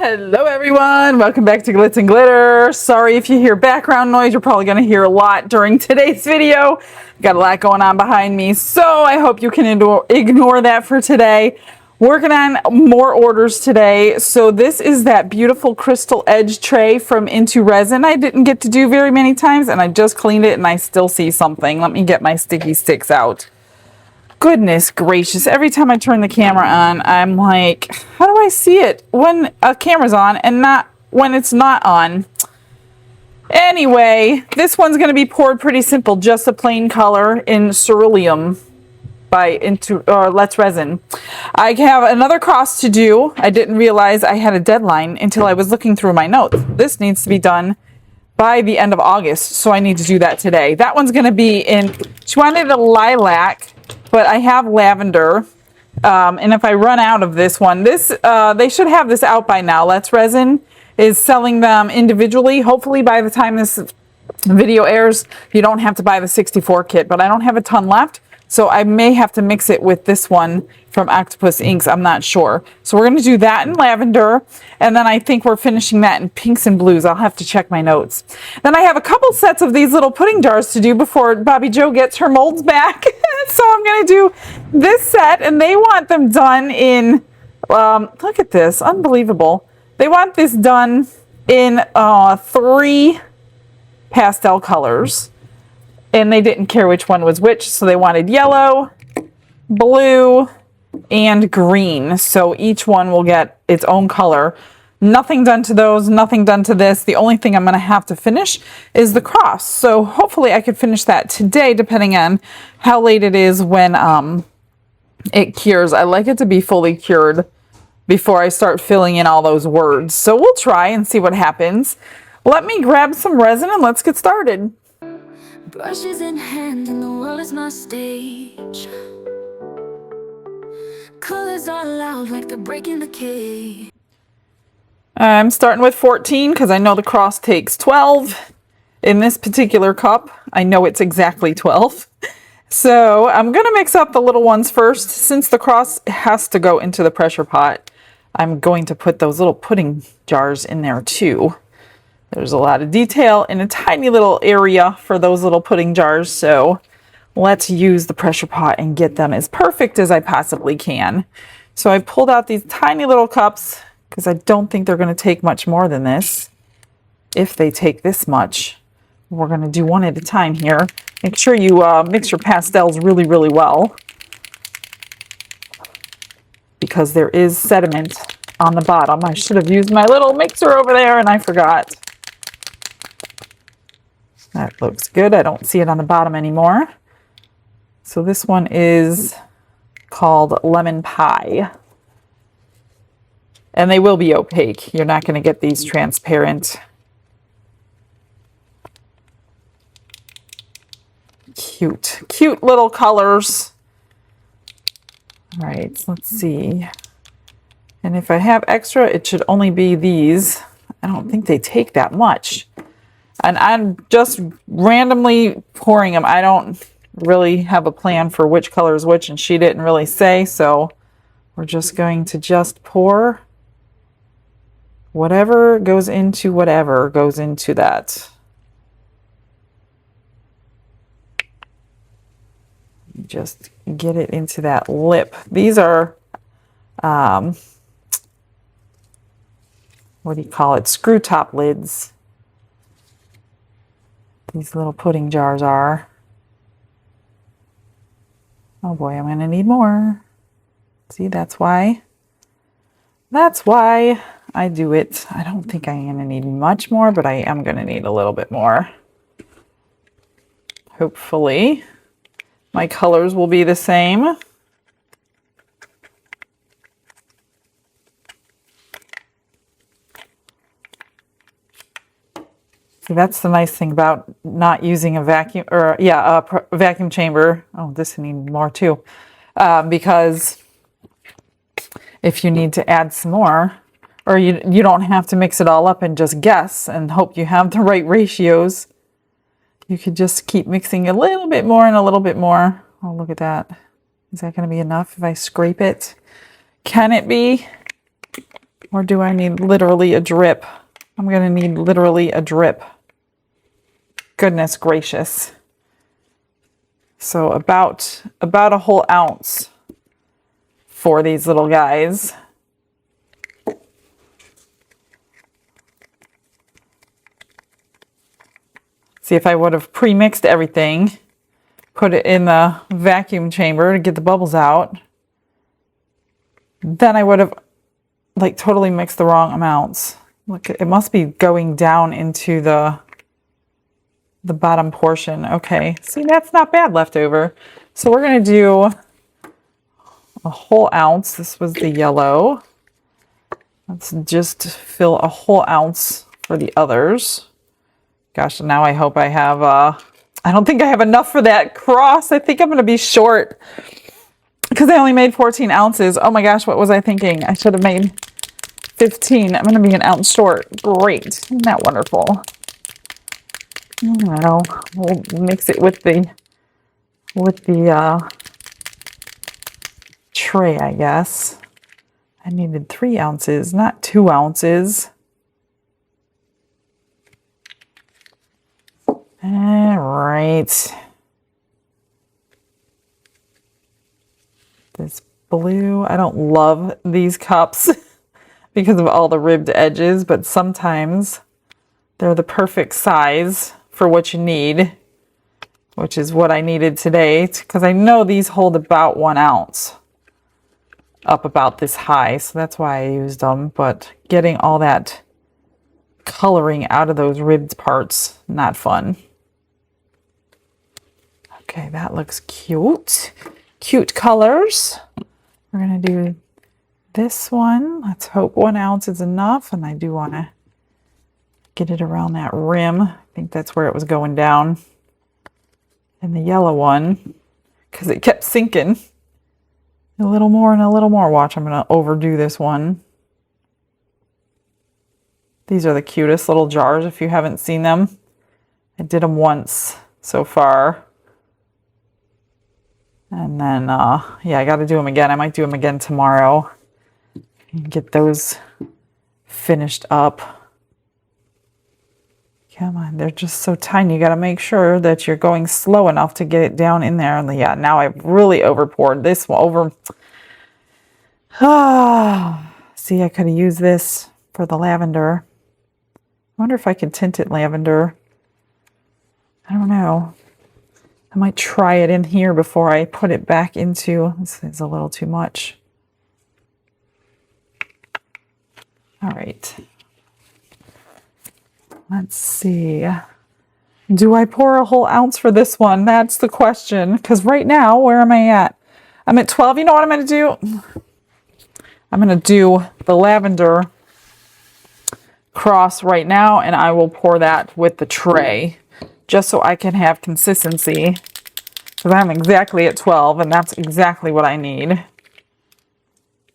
Hello everyone, welcome back to Glitz and Glitter. Sorry if you hear background noise, you're probably going to hear a lot during today's video. Got a lot going on behind me, so I hope you can ignore that for today. Working on more orders today. So this is that beautiful crystal edge tray from Into Resin. I didn't get to do very many times and I just cleaned it and I still see something. Let me get my sticky sticks out. Goodness gracious, every time I turn the camera on, I'm like, how do I see it when a camera's on and not when it's not on? Anyway, this one's going to be poured pretty simple, just a plain color in cerulean by Let's Resin. I have another cross to do. I didn't realize I had a deadline until I was looking through my notes. This needs to be done by the end of August, so I need to do that today. That one's going to be in, she wanted a lilac, but I have lavender, and if I run out of this one, they should have this out by now. Let's Resin is selling them individually. Hopefully by the time this video airs, you don't have to buy the 64 kit, but I don't have a ton left, so I may have to mix it with this one from Octopus Inks. I'm not sure. So we're going to do that in lavender, and then I think we're finishing that in pinks and blues. I'll have to check my notes. Then I have a couple sets of these little pudding jars to do before Bobby Joe gets her molds back. So I'm going to do this set, and they want them done in, look at this, unbelievable. They want this done in 3 pastel colors, and they didn't care which one was which, so they wanted yellow, blue, and green. So each one will get its own color. Nothing done to those, nothing done to this. The only thing I'm going to have to finish is the cross. So hopefully I could finish that today, depending on how late it is when it cures. I like it to be fully cured before I start filling in all those words. So we'll try and see what happens. Let me grab some resin and let's get started. Brushes in hand and the world is my stage. Colors are loud like they're breaking the cage. I'm starting with 14 because I know the cross takes 12. In this particular cup, I know it's exactly 12. So I'm going to mix up the little ones first. Since the cross has to go into the pressure pot, I'm going to put those little pudding jars in there too. There's a lot of detail in a tiny little area for those little pudding jars, so let's use the pressure pot and get them as perfect as I possibly can. So I pulled out these tiny little cups because I don't think they're going to take much more than this. If they take this much, we're going to do one at a time here. Make sure you mix your pastels really, really well, because there is sediment on the bottom. I should have used my little mixer over there and I forgot. That looks good. I don't see it on the bottom anymore. So this one is called Lemon Pie. And they will be opaque. You're not going to get these transparent. Cute. Cute little colors. All right, let's see. And if I have extra, it should only be these. I don't think they take that much. And I'm just randomly pouring them. I don't really have a plan for which color is which, and she didn't really say, so we're just going to just pour whatever goes into that. Just get it into that lip. These are, what do you call it? Screw top lids. These little pudding jars are. Oh boy, I'm going to need more. See, that's why I do it. I don't think I'm going to need much more, but I am going to need a little bit more. Hopefully, my colors will be the same. See, that's the nice thing about not using a vacuum, or a vacuum chamber. Oh, this needs more too, because if you need to add some more, or you don't have to mix it all up and just guess and hope you have the right ratios. You could just keep mixing a little bit more and a little bit more. Oh, look at that. Is that going to be enough if I scrape it? Can it be? Or do I need literally a drip? I'm gonna need literally a drip. Goodness gracious. So about a whole ounce for these little guys. See, if I would have pre-mixed everything, put it in the vacuum chamber to get the bubbles out, then I would have like totally mixed the wrong amounts. Look, it must be going down into the bottom portion. Okay, see, that's not bad left over. So we're gonna do a whole ounce. This was the yellow. Let's just fill a whole ounce for the others. Gosh, now I hope I have, I don't think I have enough for that cross. I think I'm gonna be short because I only made 14 ounces. Oh my gosh, what was I thinking? I should have made 15. I'm gonna be an ounce short. Great, isn't that wonderful? I don't know, we'll mix it with the tray, I guess. I needed 3 ounces, not 2 ounces. All right. This blue, I don't love these cups because of all the ribbed edges, but sometimes they're the perfect size for what you need, which is what I needed today, because I know these hold about 1 ounce up about this high, so that's why I used them. But getting all that coloring out of those ribbed parts, not fun. Okay, that looks cute. Cute colors. We're gonna do this one. Let's hope 1 ounce is enough, and I do want to get it around that rim. I think that's where it was going down. And the yellow one, because it kept sinking. A little more and a little more. Watch, I'm gonna overdo this one. These are the cutest little jars if you haven't seen them. I did them once so far. And then, yeah, I got to do them again. I might do them again tomorrow and get those finished up. Come on, they're just so tiny. You got to make sure that you're going slow enough to get it down in there. And yeah, now I've really over poured this one over. See, I could have used this for the lavender. I wonder if I could tint it lavender. I don't know. I might try it in here before I put it back into, this is a little too much. All right. Let's see. Do I pour a whole ounce for this one? That's the question. Because right now, where am I at? I'm at 12. You know what I'm going to do? I'm going to do the lavender cross right now, and I will pour that with the tray, just so I can have consistency, because I'm exactly at 12, and that's exactly what I need.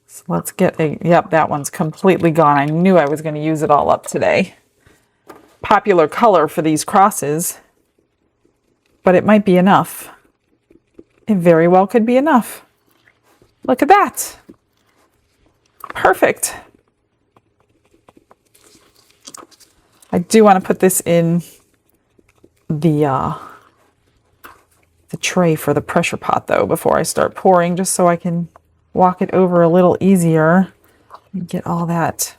So let's get a, yep, that one's completely gone. I knew I was going to use it all up today. Popular color for these crosses, but it might be enough. It very well could be enough. Look at that. Perfect. I do want to put this in the tray for the pressure pot though before I start pouring, just so I can walk it over a little easier and get all that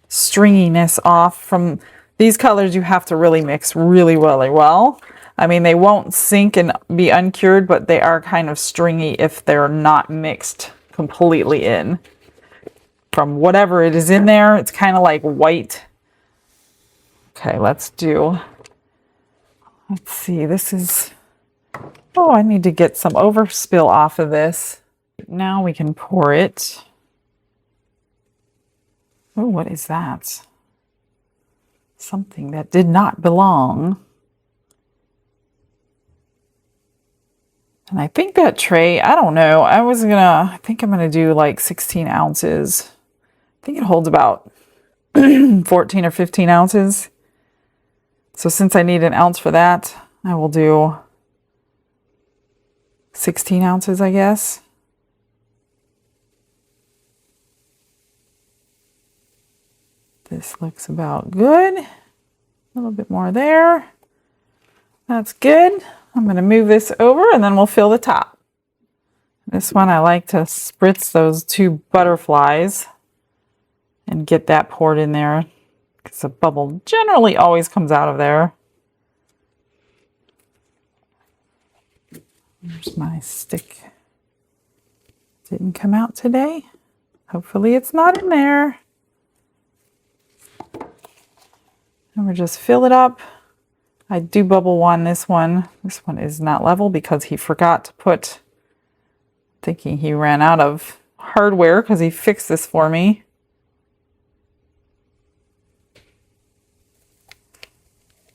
stringiness off. From these colors you have to really mix really well. I mean, they won't sink and be uncured, but they are kind of stringy if they're not mixed completely in. From whatever it is in there, it's kind of like white. Okay, let's see, this is, oh, I need to get some overspill off of this. Now we can pour it. Oh, what is that? Something that did not belong. And I think that tray, I don't know, I think I'm gonna do like 16 ounces. I think it holds about 14 or 15 ounces. So since I need an ounce for that, I will do 16 ounces, I guess. This looks about good. A little bit more there. That's good. I'm going to move this over and then we'll fill the top. This one I like to spritz those two butterflies and get that poured in there because a bubble generally always comes out of there. There's my stick. Didn't come out today. Hopefully it's not in there. And we'll just fill it up. I do bubble one this one. This one is not level because he forgot to put, thinking he ran out of hardware because he fixed this for me.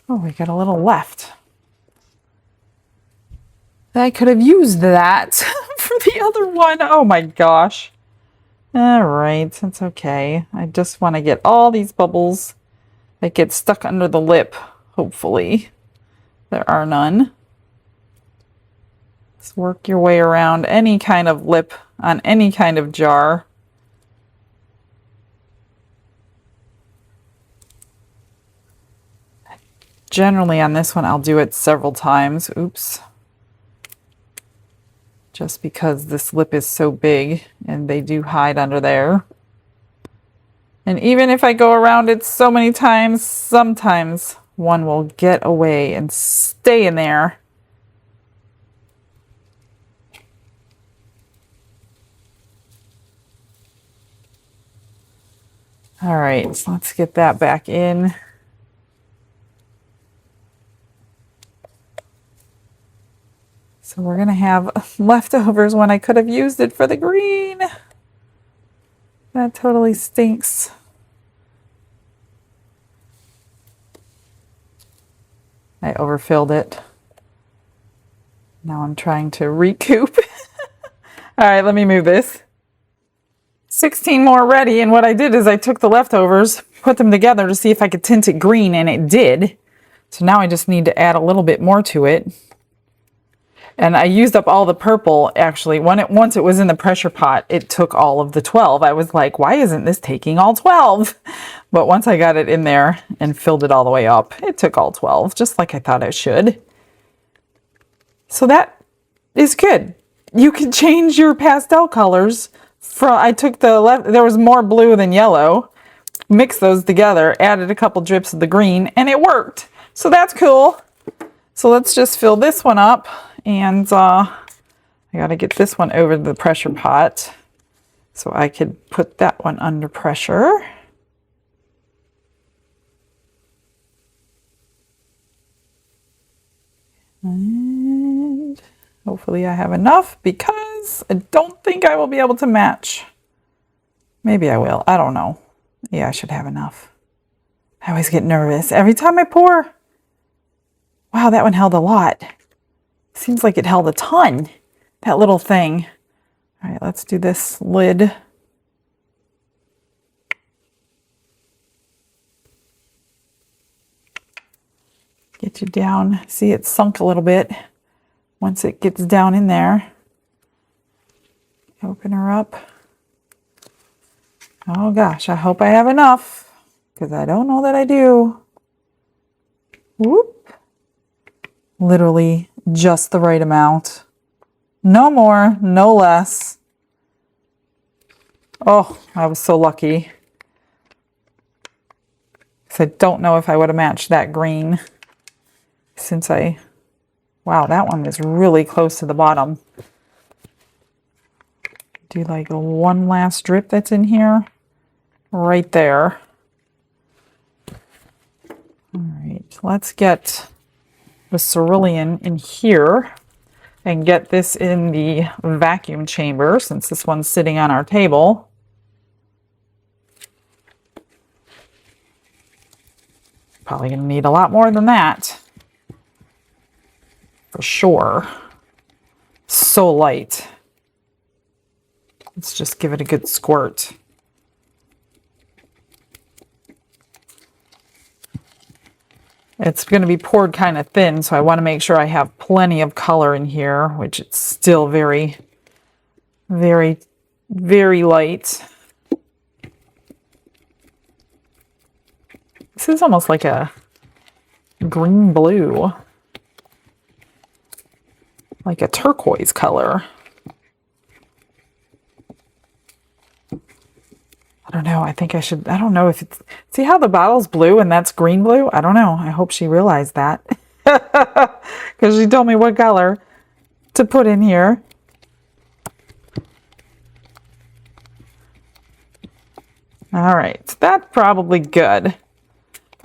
Oh, we got a little left. I could have used that for the other one. Oh my gosh. All right, it's okay. I just want to get all these bubbles that get stuck under the lip. Hopefully there are none. Just work your way around any kind of lip on any kind of jar. Generally on this one I'll do it several times. Oops. Just because this lip is so big and they do hide under there. And even if I go around it so many times, sometimes one will get away and stay in there. All right, so let's get that back in. So we're going to have leftovers when I could have used it for the green. That totally stinks. I overfilled it. Now I'm trying to recoup. All right, let me move this. 16 more ready, and what I did is I took the leftovers, put them together to see if I could tint it green, and it did. So now I just need to add a little bit more to it. And I used up all the purple, actually. Once it was in the pressure pot, it took all of the 12. I was like, why isn't this taking all 12? But once I got it in there and filled it all the way up, it took all 12, just like I thought it should. So that is good. You can change your pastel colors. I took there was more blue than yellow, mixed those together, added a couple drips of the green, and it worked. So that's cool. So let's just fill this one up. And I got to get this one over the pressure pot so I could put that one under pressure. And hopefully I have enough because I don't think I will be able to match. Maybe I will. I don't know. Yeah, I should have enough. I always get nervous every time I pour. Wow, that one held a lot. Seems like it held a ton, that little thing. All right, let's do this lid. Get you down. See, it's sunk a little bit. Once it gets down in there, open her up. Oh gosh, I hope I have enough because I don't know that I do. Whoop. Literally just the right amount. No more, no less. Oh, I was so lucky. Because I don't know if I would have matched that green since wow, that one is really close to the bottom. Do like one last drip that's in here, right there. All right, let's get the cerulean in here and get this in the vacuum chamber since this one's sitting on our table. Probably going to need a lot more than that for sure. So light. Let's just give it a good squirt. It's going to be poured kind of thin, so I want to make sure I have plenty of color in here, which it's still very, very, very light. This is almost like a green blue. Like a turquoise color. I don't know. I think I should, I don't know if it's, see how the bottle's blue and that's green blue? I don't know. I hope she realized that. Because she told me what color to put in here. All right, that's probably good.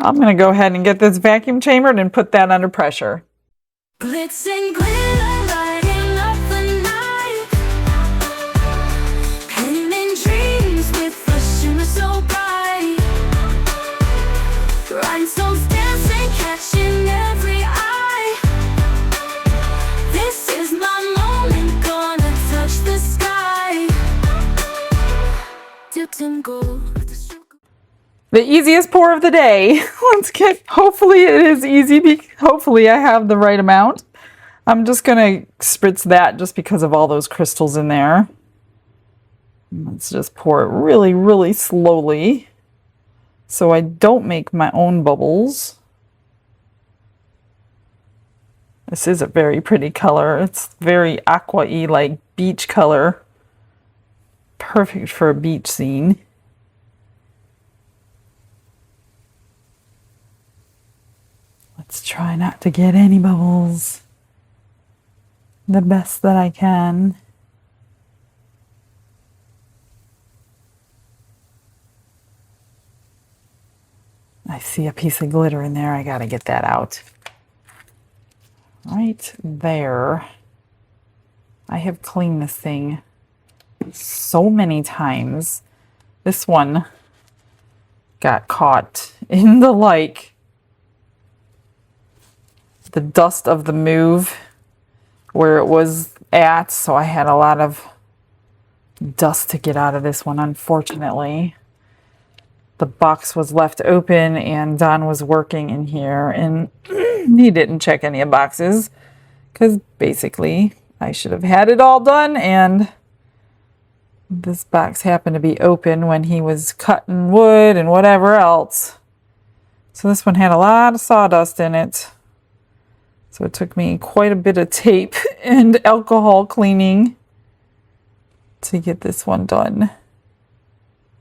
I'm going to go ahead and get this vacuum chambered and put that under pressure. Glitz and glitter lighting up the night, painting dreams with a shimmer so bright. Rhinestones dancing, catching every eye. This is my moment, gonna touch the sky. Dipped in gold. The easiest pour of the day. Let's get, hopefully it is easy. Hopefully I have the right amount. I'm just going to spritz that just because of all those crystals in there. Let's just pour it really, really slowly so I don't make my own bubbles. This is a very pretty color. It's very aqua-y, like beach color. Perfect for a beach scene. Let's try not to get any bubbles. The best that I can. I see a piece of glitter in there. I gotta get that out. Right there. I have cleaned this thing so many times. This one got caught in the the dust of the move where it was at, so I had a lot of dust to get out of this one, unfortunately. The box was left open and Don was working in here and he didn't check any of the boxes because basically I should have had it all done, and this box happened to be open when he was cutting wood and whatever else. So this one had a lot of sawdust in it. So it took me quite a bit of tape and alcohol cleaning to get this one done.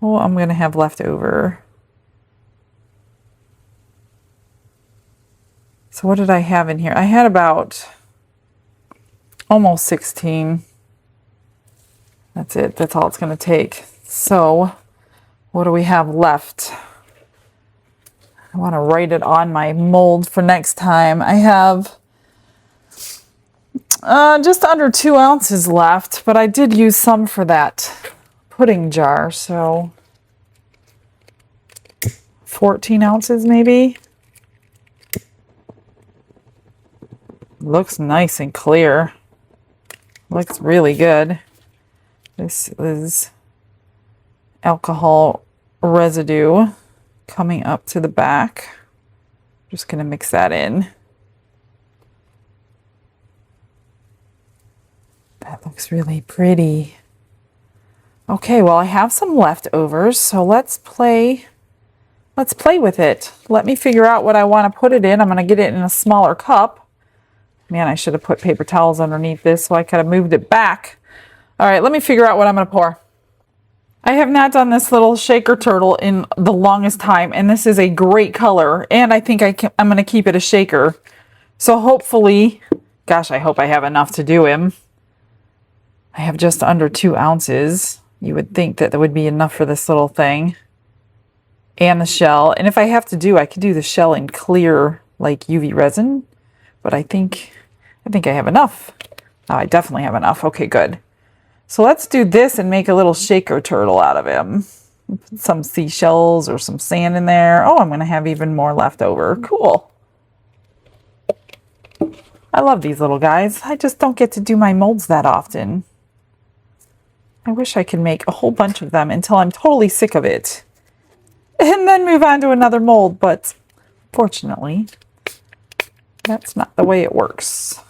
Oh, I'm going to have left over. So what did I have in here? I had about almost 16. That's it. That's all it's going to take. So what do we have left? I want to write it on my mold for next time. I have just under 2 ounces left, but I did use some for that pudding jar, so 14 ounces maybe. Looks nice and clear. Looks really good. This is alcohol residue coming up to the back. Just going to mix that in. That looks really pretty. Okay, well I have some leftovers, so let's play with it. Let me figure out what I want to put it in. I'm going to get it in a smaller cup. Man, I should have put paper towels underneath this so I could have moved it back. All right, let me figure out what I'm going to pour. I have not done this little shaker turtle in the longest time, and this is a great color, and I think I'm going to keep it a shaker. So hopefully, gosh, I hope I have enough to do him. I have just under 2 ounces. You would think that would be enough for this little thing. And the shell. And if I have to I could do the shell in clear, like UV resin. But I think I have enough. Oh, I definitely have enough. Okay, good. So let's do this and make a little shaker turtle out of him. Put some seashells or some sand in there. Oh, I'm going to have even more left over. Cool. I love these little guys. I just don't get to do my molds that often. I wish I could make a whole bunch of them until I'm totally sick of it. And then move on to another mold, but fortunately, that's not the way it works.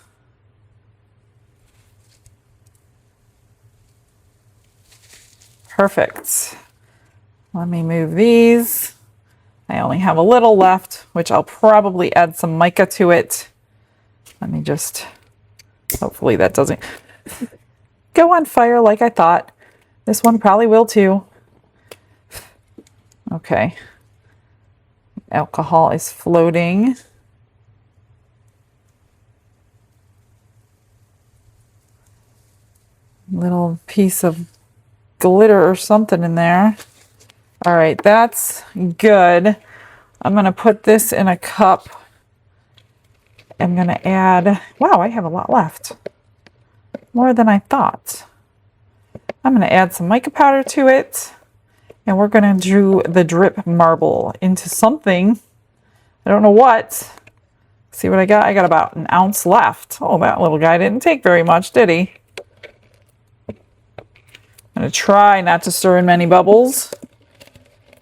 Perfect. Let me move these. I only have a little left, which I'll probably add some mica to it. Let me just, hopefully that doesn't go on fire like I thought. This one probably will too. Okay. Alcohol is floating. Little piece of glitter or something in there. All right, that's good. I'm going to put this in a cup. I'm going to add, wow, I have a lot left. More than I thought. I'm going to add some mica powder to it. And we're going to do the drip marble into something. I don't know what. See what I got? I got about an ounce left. Oh, that little guy didn't take very much, did he? I'm going to try not to stir in many bubbles.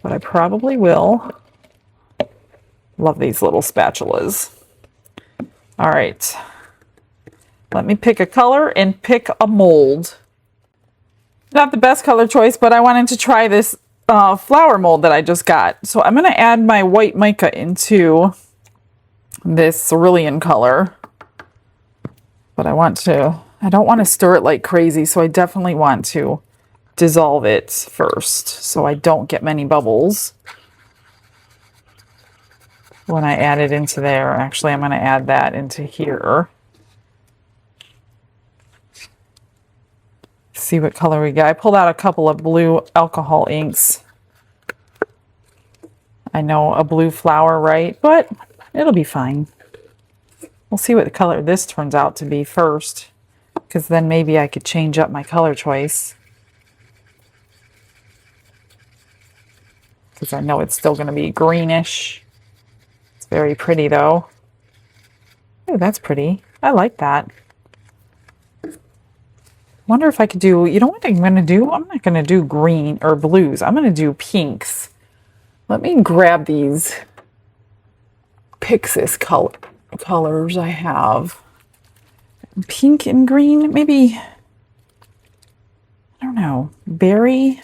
But I probably will. Love these little spatulas. All right. Let me pick a color and pick a mold. Not the best color choice, but I wanted to try this flower mold that I just got. So I'm going to add my white mica into this cerulean color. But I don't want to stir it like crazy, so I definitely want to dissolve it first so I don't get many bubbles when I add it into there. Actually, I'm going to add that into here. See what color we got. I pulled out a couple of blue alcohol inks. I know a blue flower, right? But it'll be fine. We'll see what the color this turns out to be first, because then maybe I could change up my color choice. Because I know it's still going to be greenish. It's very pretty though. Oh, that's pretty. I like that. Wonder if I could do, you know what I'm going to do? I'm not going to do green or blues. I'm going to do pinks. Let me grab these Pixis colors I have. Pink and green, maybe, I don't know, berry.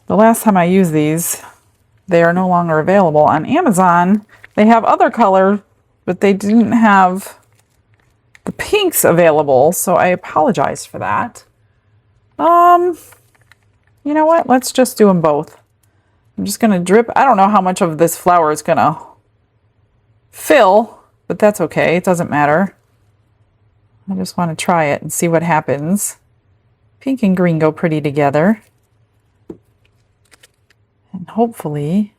The last time I used these, they are no longer available on Amazon. They have other color, but they didn't have the pinks available, so I apologize for that. You know what? Let's just do them both. I'm just going to drip. I don't know how much of this flower is going to fill, but that's okay. It doesn't matter. I just want to try it and see what happens. Pink and green go pretty together. And hopefully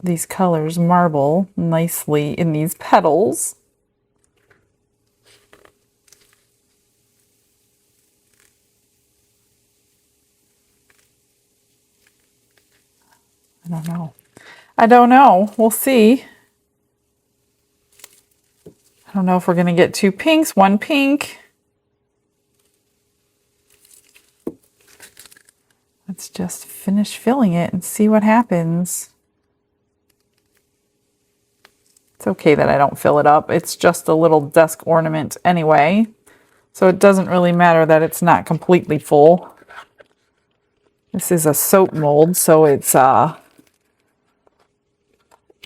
these colors marble nicely in these petals. I don't know. I don't know. We'll see. I don't know if we're going to get two pinks, one pink. Let's just finish filling it and see what happens. It's okay that I don't fill it up. It's just a little desk ornament anyway. So it doesn't really matter that it's not completely full. This is a soap mold, so it's an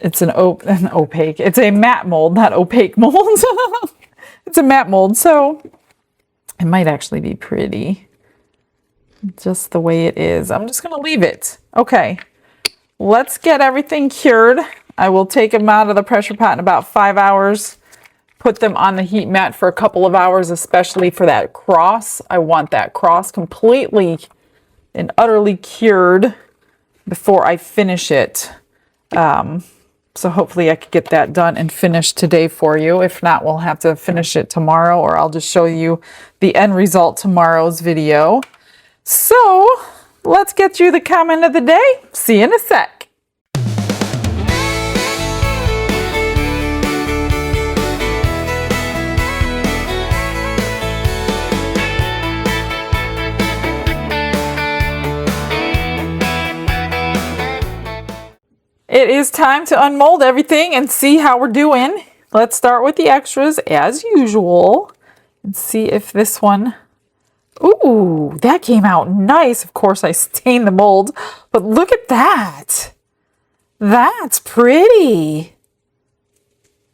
opaque. It's a matte mold, not opaque mold. It's a matte mold, so it might actually be pretty. Just the way it is. I'm just going to leave it. Okay, let's get everything cured. I will take them out of the pressure pot in about 5 hours. Put them on the heat mat for a couple of hours, especially for that cross. I want that cross completely and utterly cured before I finish it. So hopefully I could get that done and finished today for you. If not, we'll have to finish it tomorrow, or I'll just show you the end result tomorrow's video. So let's get you the comment of the day. See you in a sec. It is time to unmold everything and see how we're doing. Let's start with the extras as usual and see if this one Ooh, that came out nice. Of course, I stained the mold, but look at that. That's pretty.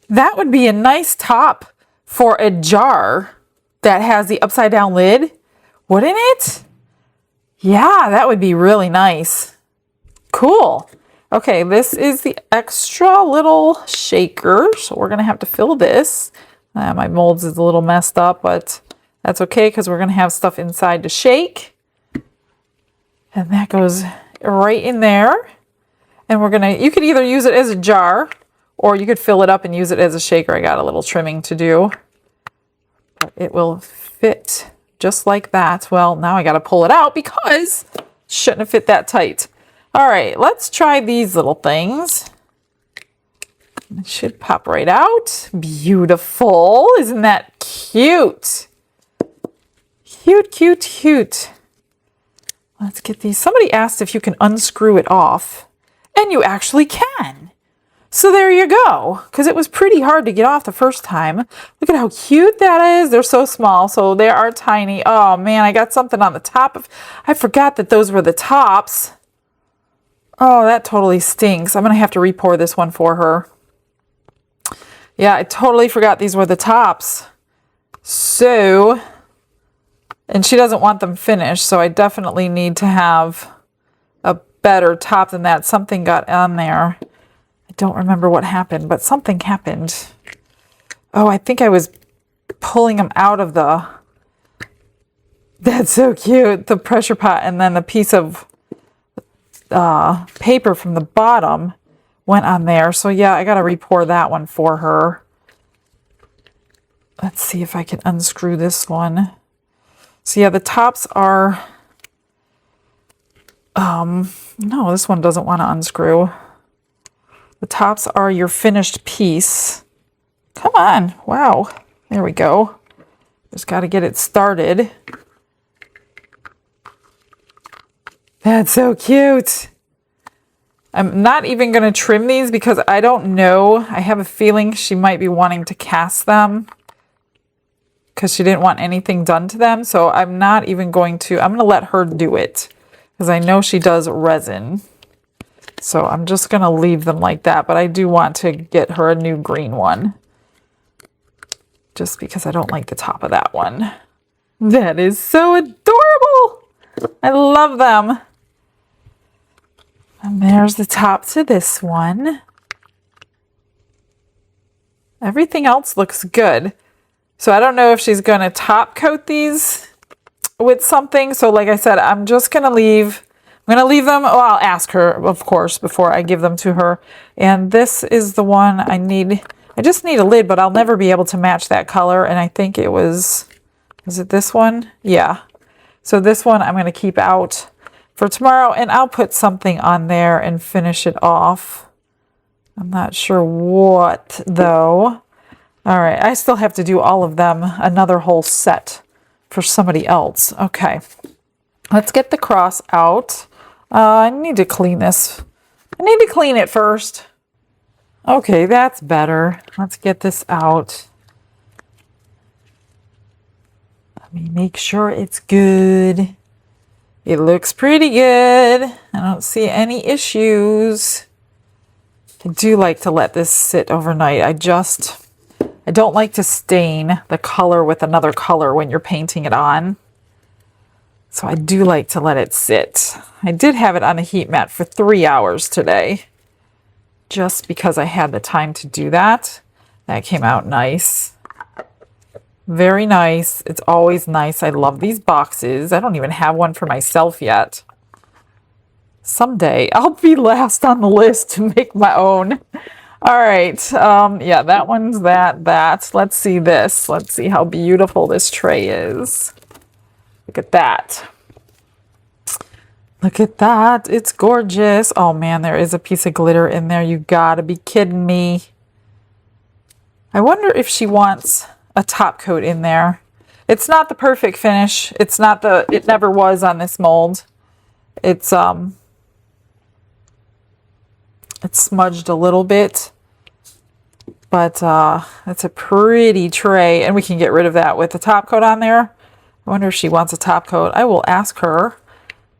That would be a nice top for a jar that has the upside down lid, wouldn't it? Yeah, that would be really nice. Cool. Okay, this is the extra little shaker, so we're going to have to fill this. My molds is a little messed up, but that's okay because we're going to have stuff inside to shake. And that goes right in there. And we're going to, you could either use it as a jar or you could fill it up and use it as a shaker. I got a little trimming to do. But it will fit just like that. Well, now I got to pull it out because it shouldn't have fit that tight. All right, let's try these little things. It should pop right out. Beautiful. Isn't that cute? Cute, cute, cute. Let's get these. Somebody asked if you can unscrew it off, and you actually can. So there you go, because it was pretty hard to get off the first time. Look at how cute that is. They're so small, so they are tiny. Oh man, I got something on the top of, I forgot that those were the tops. Oh, that totally stinks. I'm going to have to re-pour this one for her. Yeah, I totally forgot these were the tops. So, and she doesn't want them finished, so I definitely need to have a better top than that. Something got on there. I don't remember what happened, but something happened. Oh, I think I was pulling them out of the... That's so cute. The pressure pot, and then the piece of paper from the bottom went on there. So yeah, I got to re-pour that one for her. Let's see if I can unscrew this one. So yeah, the tops are... no, this one doesn't want to unscrew. The tops are your finished piece. Come on. Wow. There we go. Just got to get it started. That's so cute. I'm not even going to trim these because I don't know. I have a feeling she might be wanting to cast them because she didn't want anything done to them. So I'm not even going to, I'm going to let her do it because I know she does resin. So I'm just going to leave them like that. But I do want to get her a new green one just because I don't like the top of that one. That is so adorable. I love them. And there's the top to this one. Everything else looks good. So I don't know if she's going to top coat these with something. So like I said, I'm just going to leave. I'm going to leave them. Well, I'll ask her, of course, before I give them to her. And this is the one I need. I just need a lid, but I'll never be able to match that color. And I think it was it this one? Yeah. So this one I'm going to keep out for tomorrow, and I'll put something on there and finish it off. I'm not sure what, though. All right, I still have to do all of them, another whole set for somebody else. Okay, let's get the cross out. I need to clean this. I need to clean it first. Okay, that's better. Let's get this out. Let me make sure it's good. It looks pretty good. I don't see any issues. I do like to let this sit overnight. I don't like to stain the color with another color when you're painting it on. So I do like to let it sit. I did have it on a heat mat for 3 hours today, just because I had the time to do that. That came out nice. Very nice. It's always nice. I love these boxes. I don't even have one for myself yet. Someday I'll be last on the list to make my own. All right. Yeah, that one's that. Let's see this. Let's see how beautiful this tray is. Look at that. Look at that. It's gorgeous. Oh man, there is a piece of glitter in there. You gotta be kidding me. I wonder if she wants a top coat in there. It's not the perfect finish. It's not it never was on this mold. It's smudged a little bit, but it's a pretty tray, and we can get rid of that with the top coat on there. I wonder if she wants a top coat. I will ask her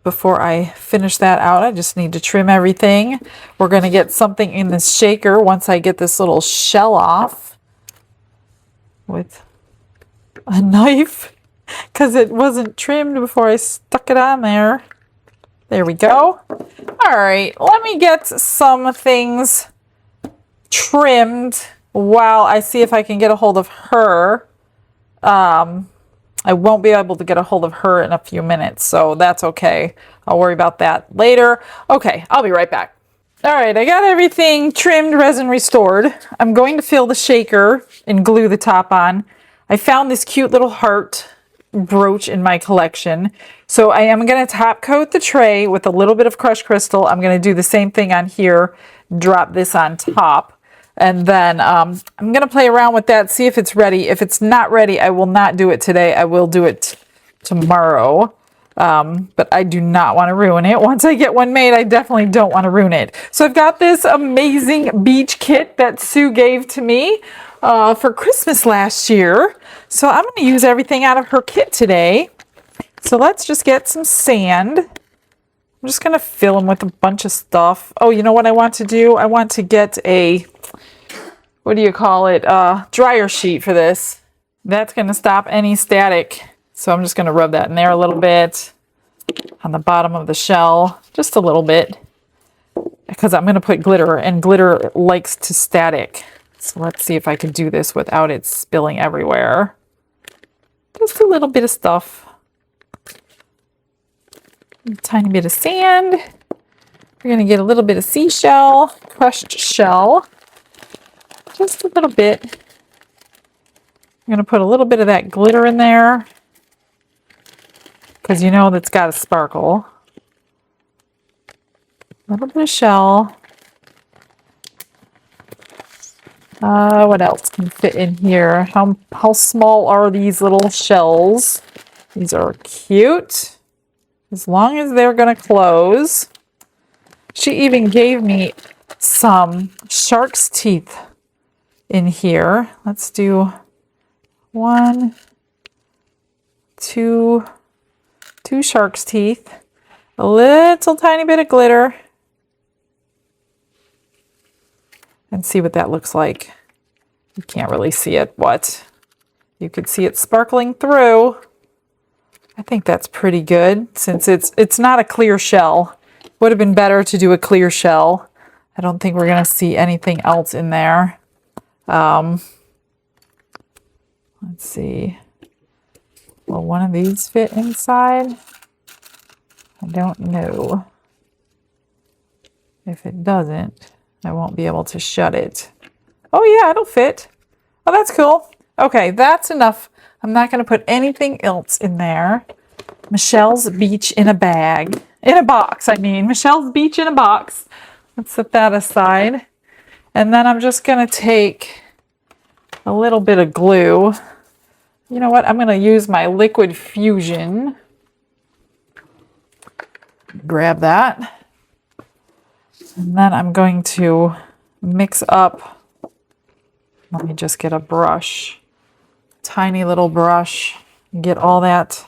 before I finish that out. I just need to trim everything. We're going to get something in this shaker once I get this little shell off with a knife because it wasn't trimmed before I stuck it on there. There we go. All right, let me get some things trimmed while I see if I can get a hold of her. I won't be able to get a hold of her in a few minutes, so that's okay. I'll worry about that later. Okay, I'll be right back. All right, I got everything trimmed, resin restored. I'm going to fill the shaker and glue the top on. I found this cute little heart brooch in my collection. So I am going to top coat the tray with a little bit of crushed crystal. I'm going to do the same thing on here, drop this on top. And then I'm going to play around with that, see if it's ready. If it's not ready, I will not do it today. I will do it tomorrow. But I do not want to ruin it. Once I get one made, I definitely don't want to ruin it. So I've got this amazing beach kit that Sue gave to me for Christmas last year. So I'm going to use everything out of her kit today. So let's just get some sand. I'm just going to fill them with a bunch of stuff. Oh, you know what I want to do? I want to get a, what do you call it? Dryer sheet for this. That's going to stop any static. So I'm just going to rub that in there a little bit on the bottom of the shell, just a little bit, because I'm going to put glitter, and glitter likes to static. So let's see if I can do this without it spilling everywhere. Just a little bit of stuff. A tiny bit of sand. We're going to get a little bit of seashell, crushed shell. Just a little bit. I'm going to put a little bit of that glitter in there, because you know that's got to sparkle. A little bit of shell. What else can fit in here? How small are these little shells? These are cute. As long as they're going to close. She even gave me some shark's teeth in here. Let's do 1, 2, 2 shark's teeth. A little tiny bit of glitter. And see what that looks like. You can't really see it, but you could see it sparkling through. I think that's pretty good since it's not a clear shell. Would have been better to do a clear shell. I don't think we're going to see anything else in there. Let's see. Will one of these fit inside? I don't know. If it doesn't, I won't be able to shut it. Oh yeah, it'll fit. Oh, that's cool. Okay, that's enough. I'm not going to put anything else in there. Michelle's Beach in a bag. In a box, I mean. Michelle's Beach in a box. Let's set that aside. And then I'm just going to take a little bit of glue. You know what? I'm going to use my liquid fusion. Grab that. And then I'm going to mix up. Let me just get a brush. Tiny little brush. Get all that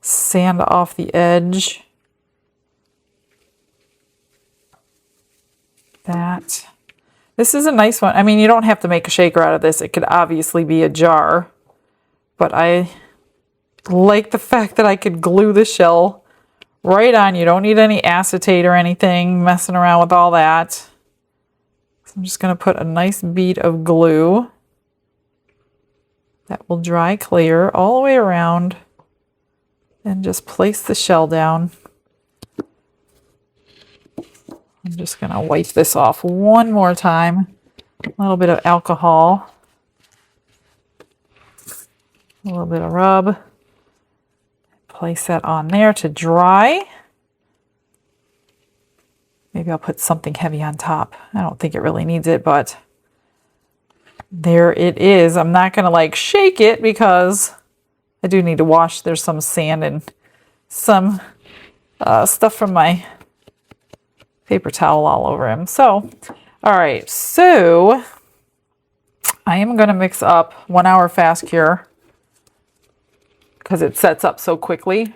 sand off the edge. That. This is a nice one. I mean, you don't have to make a shaker out of this. It could obviously be a jar. But I like the fact that I could glue the shell right on. You don't need any acetate or anything messing around with all that. So I'm just going to put a nice bead of glue that will dry clear all the way around and just place the shell down. I'm just going to wipe this off one more time. A little bit of alcohol. A little bit of rub. Place that on there to dry. Maybe I'll put something heavy on top. I don't think it really needs it, but there it is. I'm not going to like shake it because I do need to wash. There's some sand and some stuff from my paper towel all over him. So, all right. So I am going to mix up 1 hour fast cure. because it sets up so quickly.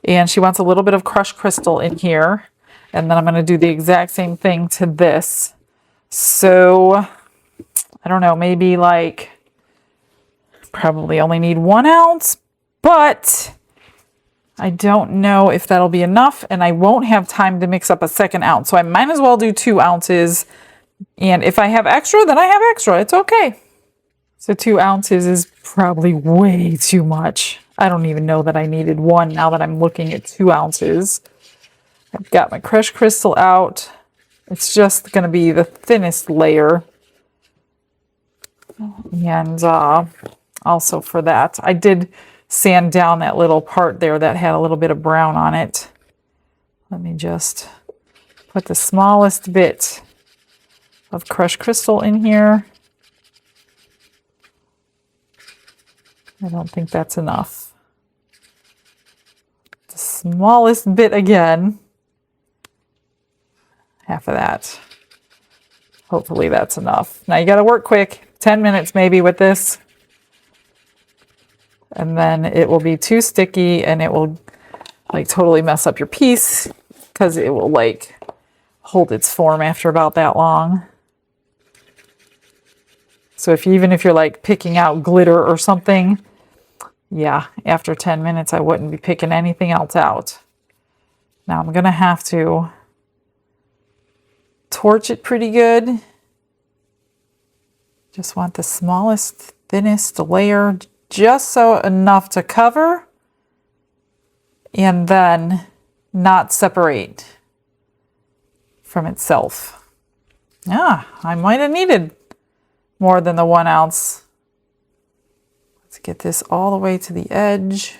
And she wants a little bit of crushed crystal in here. And then I'm going to do the exact same thing to this. So, I don't know, maybe like, probably only need 1 ounce, but I don't know if that'll be enough, and I won't have time to mix up a 2nd ounce. So I might as well do 2 ounces. And if I have extra, then I have extra. It's okay. So 2 ounces is probably way too much. I don't even know that I needed 1 now that I'm looking at 2 ounces. I've got my crushed crystal out. It's just going to be the thinnest layer. And also for that, I did sand down that little part there that had a little bit of brown on it. Let me just put the smallest bit of crushed crystal in here. I don't think that's enough. The smallest bit again. Half of that. Hopefully that's enough. Now you got to work quick. 10 minutes maybe with this. And then it will be too sticky and it will like totally mess up your piece because it will like hold its form after about that long. So even if you're like picking out glitter or something, yeah, after 10 minutes I wouldn't be picking anything else out. Now I'm going to have to torch it pretty good. Just want the smallest, thinnest layer, just so enough to cover and then not separate from itself. Yeah, I might have needed more than the 1 ounce. Let's get this all the way to the edge.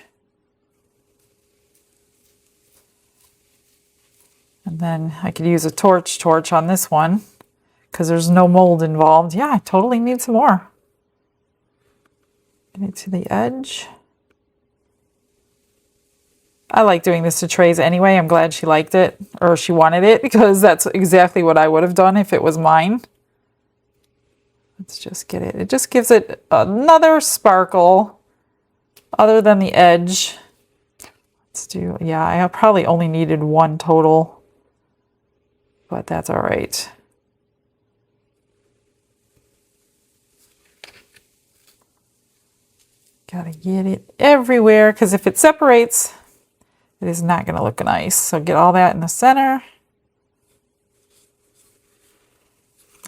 And then I could use a torch on this one because there's no mold involved. Yeah, I totally need some more. Get it to the edge. I like doing this to trays anyway. I'm glad she liked it, or she wanted it, because that's exactly what I would have done if it was mine. Let's just get it. It just gives it another sparkle other than the edge. Let's do, yeah, I probably only needed 1 total, but that's all right. Gotta get it everywhere, because if it separates, it is not going to look nice. So get all that in the center.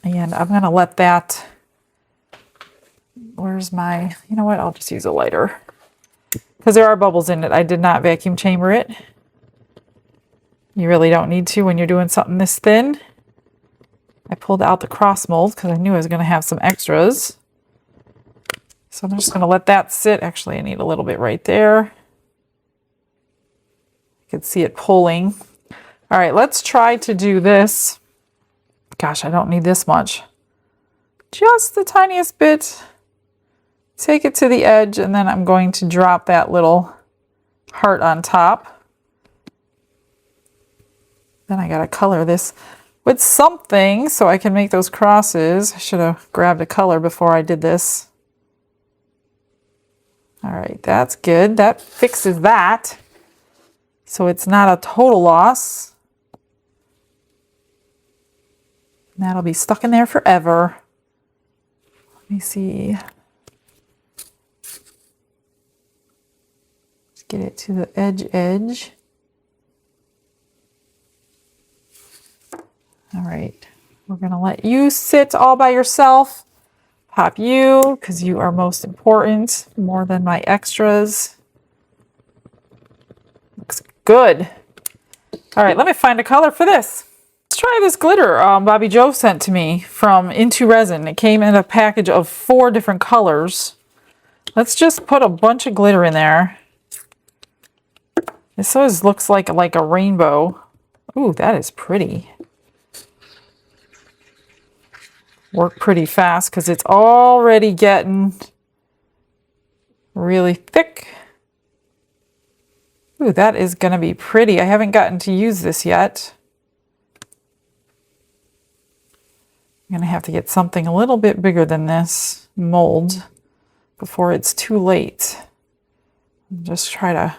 And I'm going to let that, where's my, you know what, I'll just use a lighter. Because there are bubbles in it. I did not vacuum chamber it. You really don't need to when you're doing something this thin. I pulled out the cross mold because I knew I was going to have some extras. So I'm just going to let that sit. Actually, I need a little bit right there. You can see it pulling. All right, let's try to do this. Gosh, I don't need this much. Just the tiniest bit. Take it to the edge, and then I'm going to drop that little heart on top. Then I got to color this with something so I can make those crosses. I should have grabbed a color before I did this. All right, that's good. That fixes that. So it's not a total loss. And that'll be stuck in there forever. Let me see. Let's get it to the edge. All right, we're gonna let you sit all by yourself. Pop you, because you are most important, more than my extras. Looks good. All right, let me find a color for this. Let's try this glitter Bobby Joe sent to me from Into Resin. It came in a package of 4 different colors. Let's just put a bunch of glitter in there. This always looks like a rainbow. Ooh, that is pretty. Work pretty fast because it's already getting really thick. Ooh, that is going to be pretty. I haven't gotten to use this yet. I'm going to have to get something a little bit bigger than this mold before it's too late. Just try to,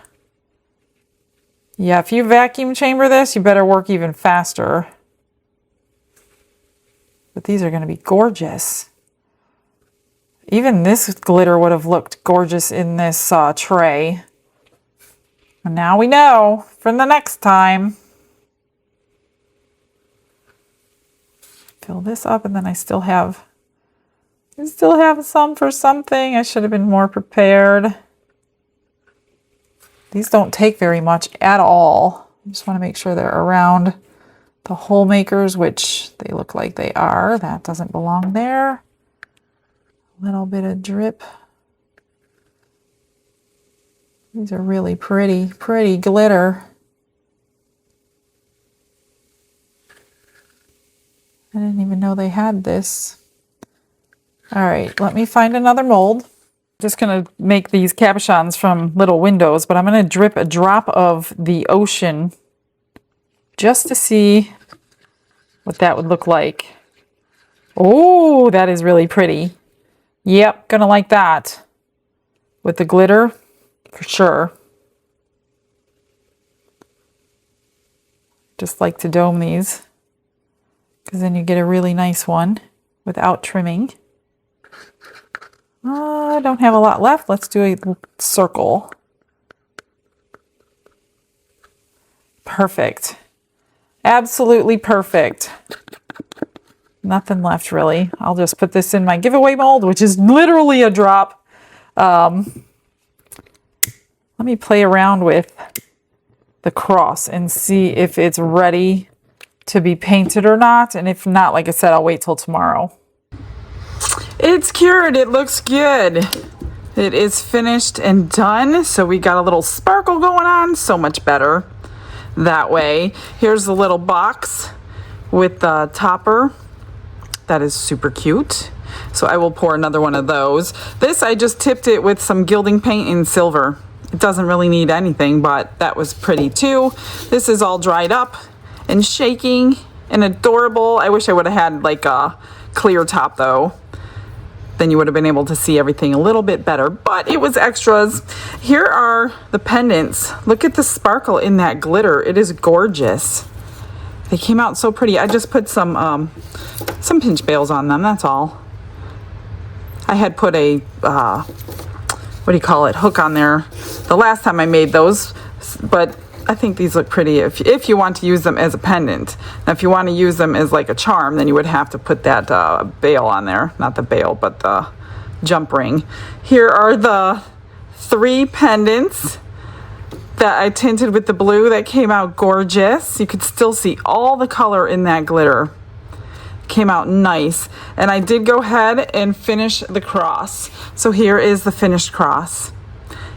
yeah, if you vacuum chamber this, you better work even faster. But these are going to be gorgeous. Even this glitter would have looked gorgeous in this tray. And now we know for the next time. Fill this up, and then I still have some for something. I should have been more prepared. These don't take very much at all. I just want to make sure they're around the hole makers, which they look like they are. That doesn't belong there. A little bit of drip. These are really pretty, pretty glitter. I didn't even know they had this. All right, let me find another mold. Just gonna make these cabochons from little windows, but I'm gonna drip a drop of the ocean just to see what that would look like. Oh, that is really pretty. Yep, gonna like that. With the glitter, for sure. Just like to dome these, because then you get a really nice one without trimming. I don't have a lot left. Let's do a circle. Perfect. Absolutely perfect. Nothing left really. I'll just put this in my giveaway mold, which is literally a drop. Let me play around with the cross and see if it's ready to be painted or not. And if not, like I said, I'll wait till tomorrow. It's cured. It looks good. It is finished and done. So we got a little sparkle going on. So much better that way. Here's the little box with the topper. That is super cute. So I will pour another one of those. This, I just tipped it with some gilding paint in silver. It doesn't really need anything, but that was pretty too. This is all dried up and shaking and adorable. I wish I would have had like a clear top though. Then you would have been able to see everything a little bit better, but it was extras. Here are the pendants. Look at the sparkle in that glitter. It is gorgeous. They came out so pretty. I just put some pinch bails on them, that's all. I had put a, what do you call it, hook on there the last time I made those, but I think these look pretty if you want to use them as a pendant. Now, if you want to use them as like a charm, then you would have to put that bail on there. Not the bail, but the jump ring. Here are the 3 pendants that I tinted with the blue that came out gorgeous. You could still see all the color in that glitter. Came out nice. And I did go ahead and finish the cross. So here is the finished cross.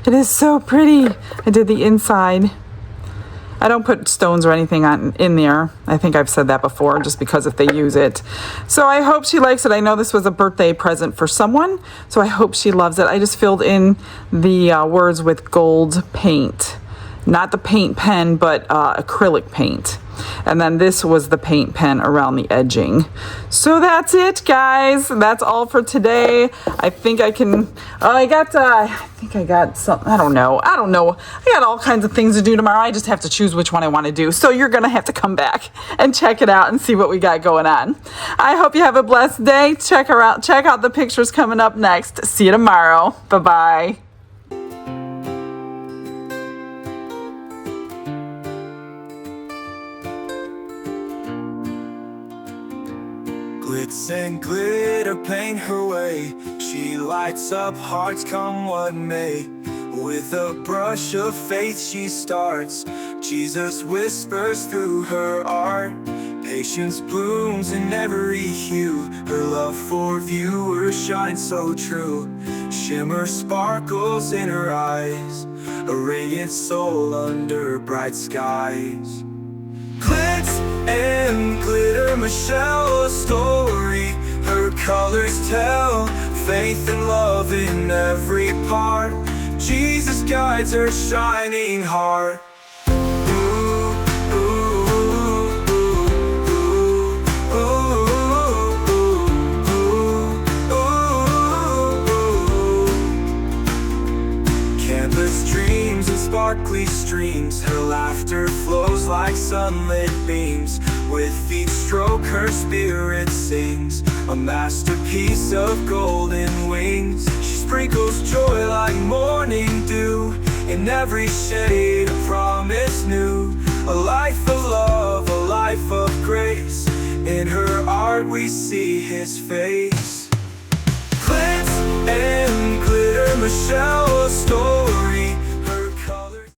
It is so pretty. I did the inside. I don't put stones or anything in there. I think I've said that before, just because if they use it. So I hope she likes it. I know this was a birthday present for someone, so I hope she loves it. I just filled in the words with gold paint. Not the paint pen, but acrylic paint. And then this was the paint pen around the edging. So that's it, guys. That's all for today. I think I can, I think I got some, I don't know. I got all kinds of things to do tomorrow. I just have to choose which one I want to do. So you're going to have to come back and check it out and see what we got going on. I hope you have a blessed day. Check her out. Check out the pictures coming up next. See you tomorrow. Bye-bye. Glitz and glitter paint her way. She lights up hearts come what may. With a brush of faith she starts. Jesus whispers through her art. Patience blooms in every hue. Her love for viewers shines so true. Shimmer sparkles in her eyes. A radiant soul under bright skies. Glitz and glitter, Michelle, a story. Her colors tell faith and love in every part. Jesus guides her shining heart. Ooh, ooh, ooh, ooh, ooh, ooh, ooh, ooh. Canvas dream. like sunlit beams. With each stroke her spirit sings, a masterpiece of golden wings. She sprinkles joy like morning dew, in every shade a promise new. A life of love, a life of grace, in her art we see his face. Glitz and glitter, Michelle, a story